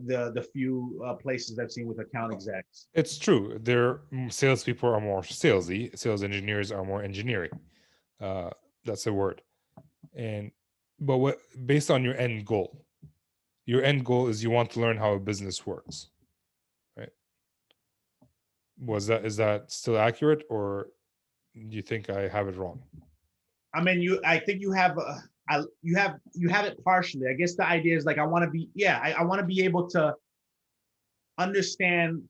the few places I've seen with account execs. It's true. Salespeople are more salesy. Sales engineers are more engineering. That's a word. But based on your end goal? Your end goal is you want to learn how a business works, right? Is that still accurate, or do you think I have it wrong? I mean, I think you have it partially. I guess the idea is like, I want to be able to understand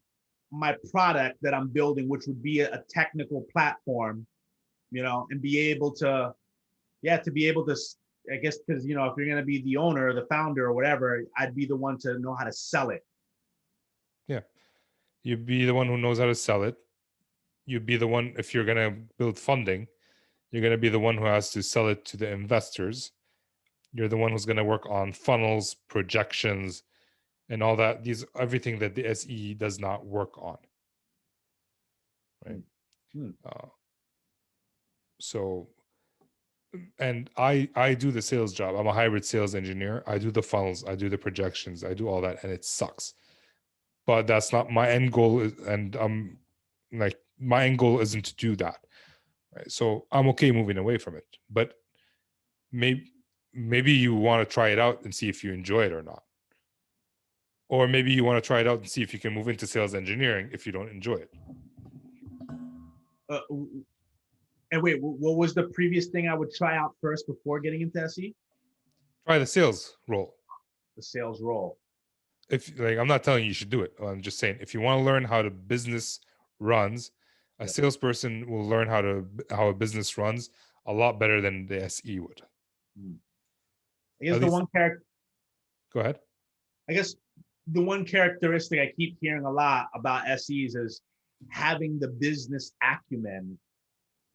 my product that I'm building, which would be a technical platform, and be able to, I guess, because, if you're going to be the owner or the founder or whatever, I'd be the one to know how to sell it. Yeah. You'd be the one who knows how to sell it. You'd be the one, if you're going to build funding, you're going to be the one who has to sell it to the investors. You're the one who's going to work on funnels, projections, and all that. Everything that the SE does not work on. Right. So, and I do the sales job. I'm a hybrid sales engineer. I do the funnels, I do the projections, I do all that, and it sucks. But that's not my end goal. And my end goal isn't to do that. Right. So I'm okay moving away from it. But maybe you want to try it out and see if you enjoy it or not. Or maybe you want to try it out and see if you can move into sales engineering if you don't enjoy it. And wait, what was the previous thing I would try out first before getting into SE? Try the sales role. The sales role. I'm not telling you should do it. I'm just saying, if you want to learn how the business runs, a salesperson will learn how a business runs a lot better than the SE would. I guess Go ahead. I guess the one characteristic I keep hearing a lot about SEs is having the business acumen.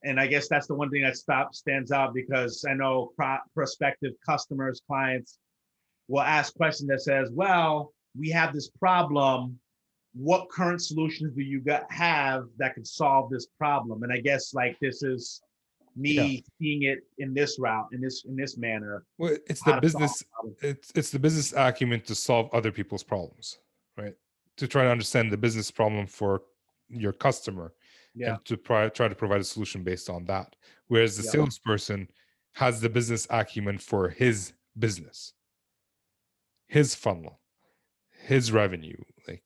And I guess that's the one thing that stands out, because I know prospective customers, clients will ask questions that says, well, we have this problem. What current solutions do you have that could solve this problem? And I guess like this is me seeing it in this route, in this manner. Well, it's the business. It's the business acumen to solve other people's problems, right? To try to understand the business problem for your customer, and to try to provide a solution based on that. Whereas the salesperson has the business acumen for his business, his funnel, his revenue, like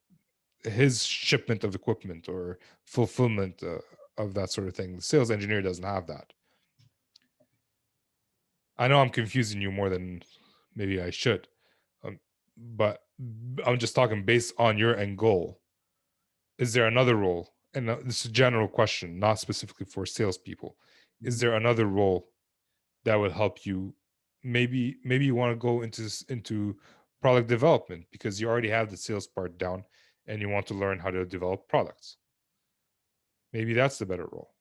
his shipment of equipment or fulfillment of that sort of thing. The sales engineer doesn't have that. I know I'm confusing you more than maybe I should, but I'm just talking based on your end goal. Is there another role? And this is a general question, not specifically for salespeople. Is there another role that would help you? Maybe you want to go into product development because you already have the sales part down, and you want to learn how to develop products. Maybe that's the better role.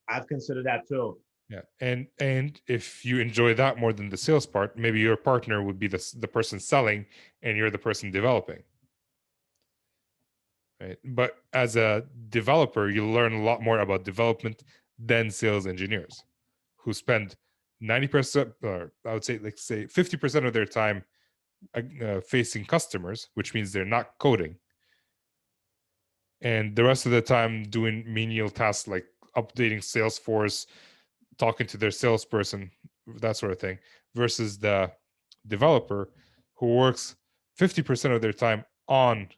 I've considered that too. Yeah, and if you enjoy that more than the sales part, maybe your partner would be the person selling, and you're the person developing. Right? But as a developer, you learn a lot more about development than sales engineers, who spend 90%, or I would say, like, say 50% of their time facing customers, which means they're not coding, and the rest of the time doing menial tasks like updating Salesforce, talking to their salesperson, that sort of thing, versus the developer who works 50% of their time on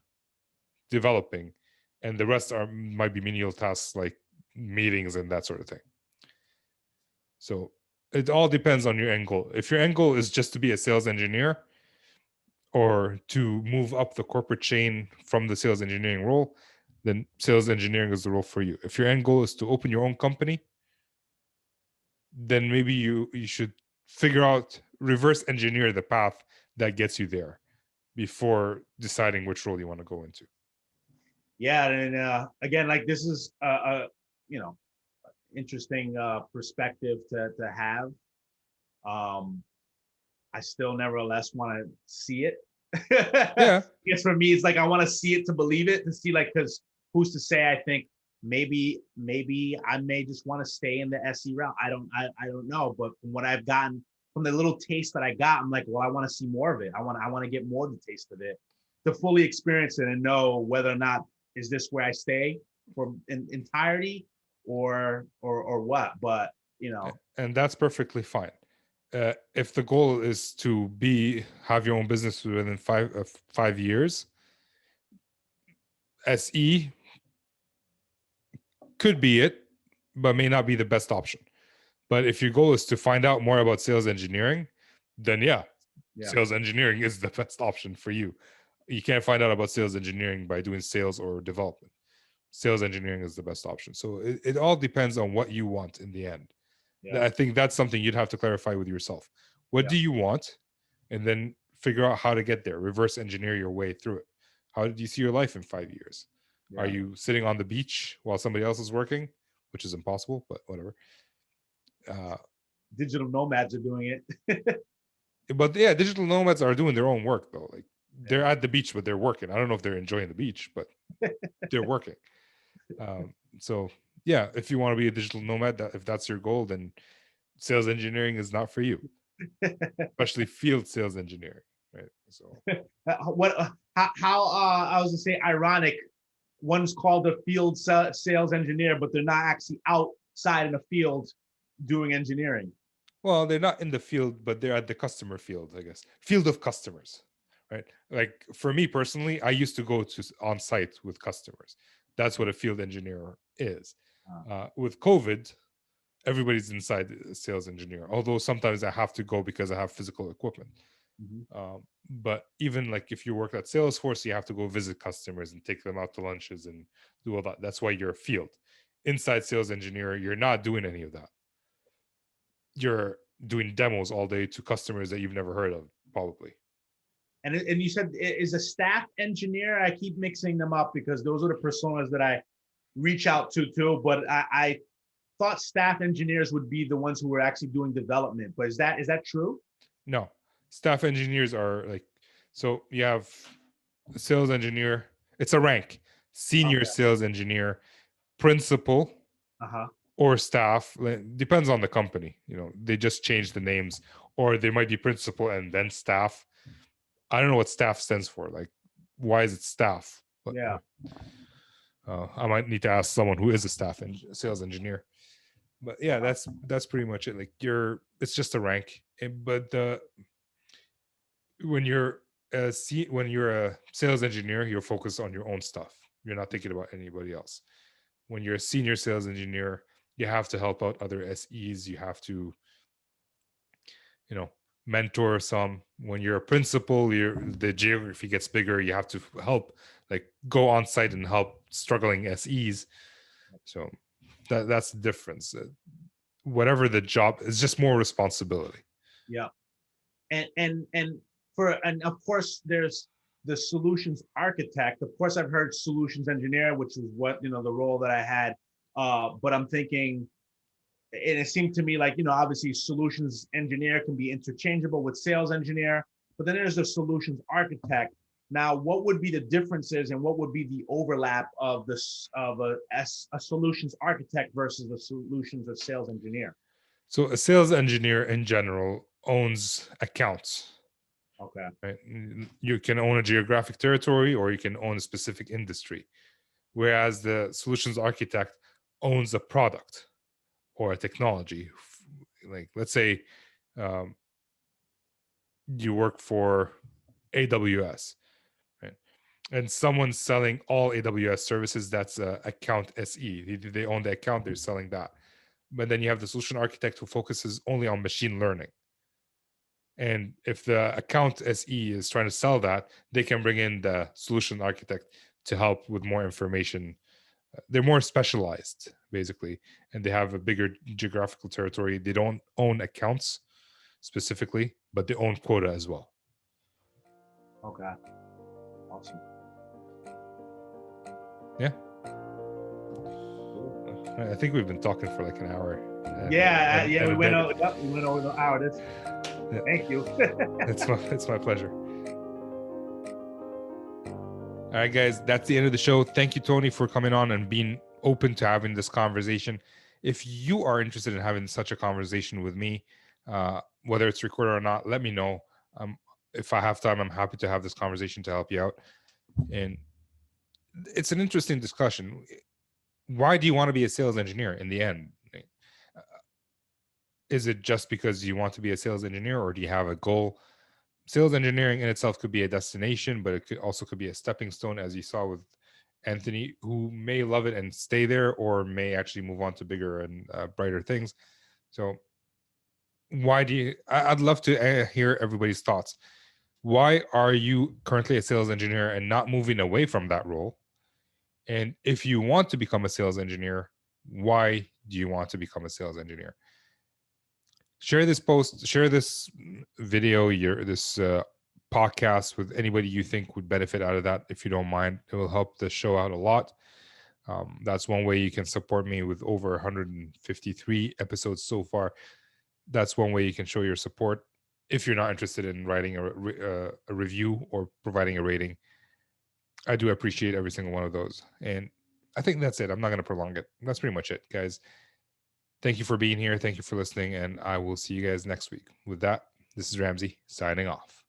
developing, and the rest might be menial tasks like meetings and that sort of thing. So it all depends on your end goal. If your end goal is just to be a sales engineer or to move up the corporate chain from the sales engineering role, then sales engineering is the role for you. If your end goal is to open your own company, then maybe you should figure out, reverse engineer the path that gets you there before deciding which role you want to go into. Yeah, and again, like, this is a interesting perspective to have. I still nevertheless want to see it. Yeah. Yes, for me, it's like I want to see it to believe it, to see, like, because who's to say? I think maybe I may just want to stay in the SE route. I don't know, but from what I've gotten, from the little taste that I got, I'm like, well, I want to see more of it. I want to get more of the taste of it, to fully experience it and know whether or not is this where I stay for entirety or what. But and that's perfectly fine. If the goal is to have your own business within 5 years, SE could be it, but may not be the best option. But if your goal is to find out more about sales engineering, then yeah, sales engineering is the best option for you. You can't find out about sales engineering by doing sales or development. Sales engineering is the best option. So it all depends on what you want in the end. Yeah. I think that's something you'd have to clarify with yourself. What do you want? And then figure out how to get there. Reverse engineer your way through it. How do you see your life in 5 years? Yeah. Are you sitting on the beach while somebody else is working? Which is impossible, but whatever. Digital nomads are doing it. But yeah, digital nomads are doing their own work though. Like, they're at the beach, but they're working. I don't know if they're enjoying the beach, but they're working. So yeah, if you want to be a digital nomad, if that's your goal, then sales engineering is not for you, especially field sales engineering, right? So how I was gonna say, ironic, one's called a field sales engineer, but they're not actually outside in the field doing engineering. Well, they're not in the field, but they're at the customer field, I guess. Field of customers, right? Like, for me personally, I used to go to on site with customers. That's what a field engineer is. With COVID, everybody's inside a sales engineer, although sometimes I have to go because I have physical equipment. Mm-hmm. But even like if you work at Salesforce, you have to go visit customers and take them out to lunches and do all that. That's why you're a field. Inside sales engineer, you're not doing any of that. You're doing demos all day to customers that you've never heard of, probably. And you said is a staff engineer. I keep mixing them up because those are the personas that I reach out to too. But I thought staff engineers would be the ones who were actually doing development. But is that true? No, staff engineers are like, so you have a sales engineer. It's a rank: senior sales engineer, principal, or staff. Depends on the company. They just change the names, or they might be principal and then staff. I don't know what staff stands for. Like, why is it staff? But, yeah. I might need to ask someone who is a staff and sales engineer. But yeah, that's pretty much it. Like, it's just a rank. But when you're when you're a sales engineer, you're focused on your own stuff. You're not thinking about anybody else. When you're a senior sales engineer, you have to help out other SEs. You have to, mentor some. When you're a principal, the geography gets bigger. You have to help, like go on site and help struggling SEs. So that's the difference. Whatever the job is, just more responsibility. Yeah. And of course there's the solutions architect. Of course, I've heard solutions engineer, which is what, the role that I had. But I'm thinking, and it seemed to me like, obviously solutions engineer can be interchangeable with sales engineer, but then there's the solutions architect. Now, what would be the differences and what would be the overlap of a solutions architect versus a solutions or sales engineer? So a sales engineer in general owns accounts. Okay. Right? You can own a geographic territory or you can own a specific industry. Whereas the solutions architect owns a product or a technology. Like, let's say you work for AWS, right? And someone's selling all AWS services. That's account SE. They own the account, they're selling that. But then you have the solution architect who focuses only on machine learning. And if the account SE is trying to sell that, they can bring in the solution architect to help with more information. They're more specialized, basically, and they have a bigger geographical territory. They don't own accounts specifically, but they own quota as well. Okay. Awesome. Yeah. I think we've been talking for like an hour. We went over the hour. Thank you. It's my pleasure. All right, guys, that's the end of the show. Thank you, Tony, for coming on and being open to having this conversation. If you are interested in having such a conversation with me, whether it's recorded or not, let me know. If I have time, I'm happy to have this conversation to help you out. And it's an interesting discussion. Why do you want to be a sales engineer in the end? Is it just because you want to be a sales engineer, or do you have a goal? Sales engineering in itself could be a destination, but it could be a stepping stone, as you saw with Anthony, who may love it and stay there, or may actually move on to bigger and brighter things. So I'd love to hear everybody's thoughts. Why are you currently a sales engineer and not moving away from that role? And if you want to become a sales engineer, why do you want to become a sales engineer? Share this post, share this video, this podcast with anybody you think would benefit out of that. If you don't mind, it will help the show out a lot. That's one way you can support me with over 153 episodes so far. That's one way you can show your support. If you're not interested in writing a review or providing a rating, I do appreciate every single one of those. And I think that's it. I'm not going to prolong it. That's pretty much it, guys. Thank you for being here. Thank you for listening. And I will see you guys next week. With that, this is Ramsey signing off.